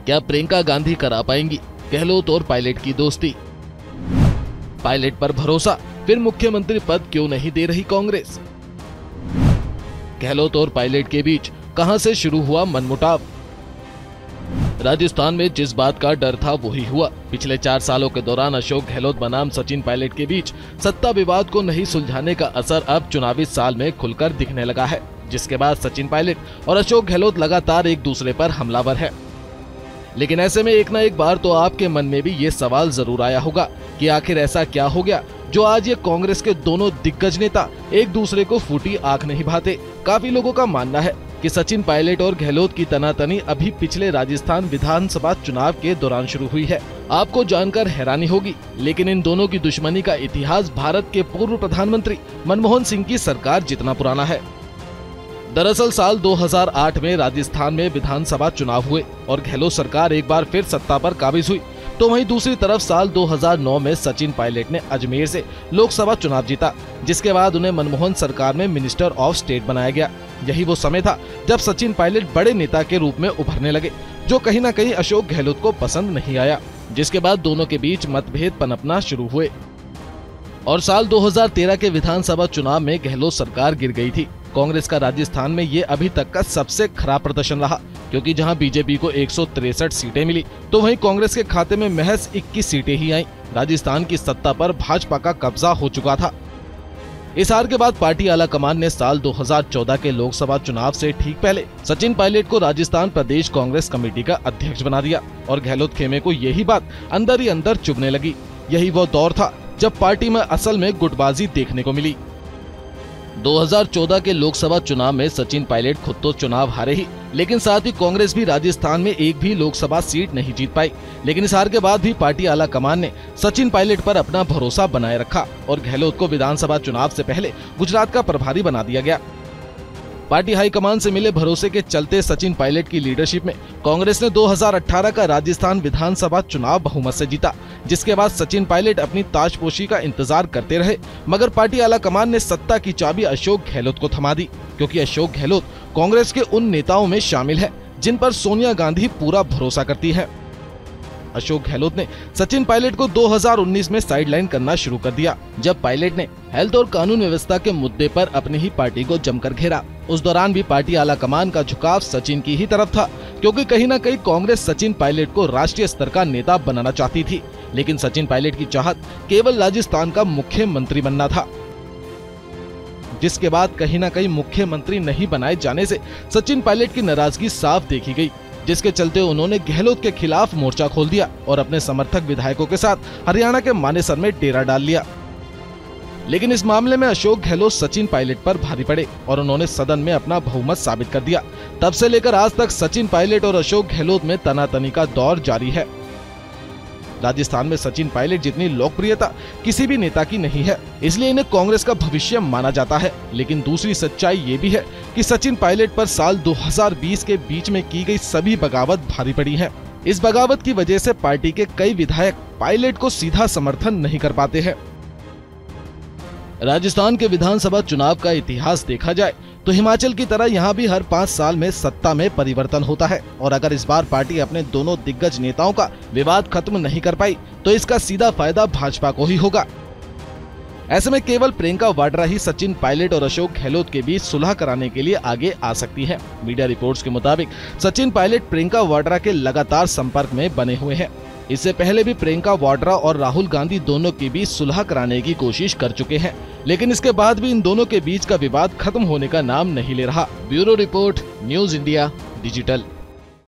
क्या प्रियंका गांधी करा पाएंगी गहलोत और पायलट की दोस्ती? पायलट पर भरोसा, फिर मुख्यमंत्री पद क्यों नहीं दे रही कांग्रेस? गहलोत और पायलट के बीच कहां से शुरू हुआ मनमुटाव? राजस्थान में जिस बात का डर था वही हुआ। पिछले 4 सालों के दौरान अशोक गहलोत बनाम सचिन पायलट के बीच सत्ता विवाद को नहीं सुलझाने का असर अब चुनावी साल में खुलकर दिखने लगा है, जिसके बाद सचिन पायलट और अशोक गहलोत लगातार एक दूसरे पर हमलावर है। लेकिन ऐसे में एक न एक बार तो आपके मन में भी ये सवाल जरूर आया होगा कि आखिर ऐसा क्या हो गया जो आज ये कांग्रेस के दोनों दिग्गज नेता एक दूसरे को फूटी आंख नहीं भाते। काफी लोगों का मानना है कि सचिन पायलट और गहलोत की तनातनी अभी पिछले राजस्थान विधानसभा चुनाव के दौरान शुरू हुई है। आपको जानकर हैरानी होगी, लेकिन इन दोनों की दुश्मनी का इतिहास भारत के पूर्व प्रधानमंत्री मनमोहन सिंह की सरकार जितना पुराना है। दरअसल साल 2008 में राजस्थान में विधानसभा चुनाव हुए और गहलोत सरकार एक बार फिर सत्ता पर काबिज हुई, तो वहीं दूसरी तरफ साल 2009 में सचिन पायलट ने अजमेर से लोकसभा चुनाव जीता, जिसके बाद उन्हें मनमोहन सरकार में मिनिस्टर ऑफ स्टेट बनाया गया। यही वो समय था जब सचिन पायलट बड़े नेता के रूप में उभरने लगे, जो कहीं न कहीं अशोक गहलोत को पसंद नहीं आया, जिसके बाद दोनों के बीच मतभेद पनपना शुरू हुए और साल 2013 के विधानसभा चुनाव में गहलोत सरकार गिर गई थी। कांग्रेस का राजस्थान में ये अभी तक का सबसे खराब प्रदर्शन रहा, क्योंकि जहां बीजेपी को 163 सीटें मिली, तो वहीं कांग्रेस के खाते में महज 21 सीटें ही आईं। राजस्थान की सत्ता पर भाजपा का कब्जा हो चुका था। इस हार के बाद पार्टी आला कमान ने साल 2014 के लोकसभा चुनाव से ठीक पहले सचिन पायलट को राजस्थान प्रदेश कांग्रेस कमेटी का अध्यक्ष बना दिया और गहलोत खेमे को यही बात अंदर ही अंदर चुभने लगी। यही वो दौर था जब पार्टी में असल में गुटबाजी देखने को मिली। 2014 के लोकसभा चुनाव में सचिन पायलट खुद तो चुनाव हारे ही, लेकिन साथ ही कांग्रेस भी राजस्थान में एक भी लोकसभा सीट नहीं जीत पाई। लेकिन इस हार के बाद भी पार्टी आला कमान ने सचिन पायलट पर अपना भरोसा बनाए रखा और गहलोत को विधानसभा चुनाव से पहले गुजरात का प्रभारी बना दिया गया। पार्टी हाईकमान से मिले भरोसे के चलते सचिन पायलट की लीडरशिप में कांग्रेस ने 2018 का राजस्थान विधानसभा चुनाव बहुमत से जीता, जिसके बाद सचिन पायलट अपनी ताजपोशी का इंतजार करते रहे, मगर पार्टी आला कमान ने सत्ता की चाबी अशोक गहलोत को थमा दी, क्योंकि अशोक गहलोत कांग्रेस के उन नेताओं में शामिल है जिन पर सोनिया गांधी पूरा भरोसा करती है। अशोक गहलोत ने सचिन पायलट को 2019 में साइडलाइन करना शुरू कर दिया, जब पायलट ने हेल्थ और कानून व्यवस्था के मुद्दे पर अपनी ही पार्टी को जमकर घेरा। उस दौरान भी पार्टी आला कमान का झुकाव सचिन की ही तरफ था, क्योंकि कहीं न कहीं कांग्रेस सचिन पायलट को राष्ट्रीय स्तर का नेता बनाना चाहती थी, लेकिन सचिन पायलट की चाहत केवल राजस्थान का मुख्यमंत्री बनना था, जिसके बाद कहीं न कहीं मुख्यमंत्री नहीं बनाए जाने से सचिन पायलट की नाराजगी साफ देखी गई, जिसके चलते उन्होंने गहलोत के खिलाफ मोर्चा खोल दिया और अपने समर्थक विधायकों के साथ हरियाणा के मानेसर में डेरा डाल लिया। लेकिन इस मामले में अशोक गहलोत सचिन पायलट पर भारी पड़े और उन्होंने सदन में अपना बहुमत साबित कर दिया। तब से लेकर आज तक सचिन पायलट और अशोक गहलोत में तनातनी का दौर जारी है। राजस्थान में सचिन पायलट जितनी लोकप्रियता किसी भी नेता की नहीं है, इसलिए इन्हें कांग्रेस का भविष्य माना जाता है। लेकिन दूसरी सच्चाई ये भी है कि सचिन पायलट पर साल 2020 के बीच में की गई सभी बगावत भारी पड़ी है। इस बगावत की वजह से पार्टी के कई विधायक पायलट को सीधा समर्थन नहीं कर पाते हैं। राजस्थान के विधानसभा चुनाव का इतिहास देखा जाए तो हिमाचल की तरह यहाँ भी हर 5 साल में सत्ता में परिवर्तन होता है, और अगर इस बार पार्टी अपने दोनों दिग्गज नेताओं का विवाद खत्म नहीं कर पाई तो इसका सीधा फायदा भाजपा को ही होगा। ऐसे में केवल प्रियंका वाड्रा ही सचिन पायलट और अशोक गहलोत के बीच सुलह कराने के लिए आगे आ सकती है। मीडिया रिपोर्ट्स के मुताबिक सचिन पायलट प्रियंका वाड्रा के लगातार संपर्क में बने हुए हैं। इससे पहले भी प्रियंका वाड्रा और राहुल गांधी दोनों के बीच सुलह कराने की कोशिश कर चुके हैं, लेकिन इसके बाद भी इन दोनों के बीच का विवाद खत्म होने का नाम नहीं ले रहा। Bureau report, news India digital.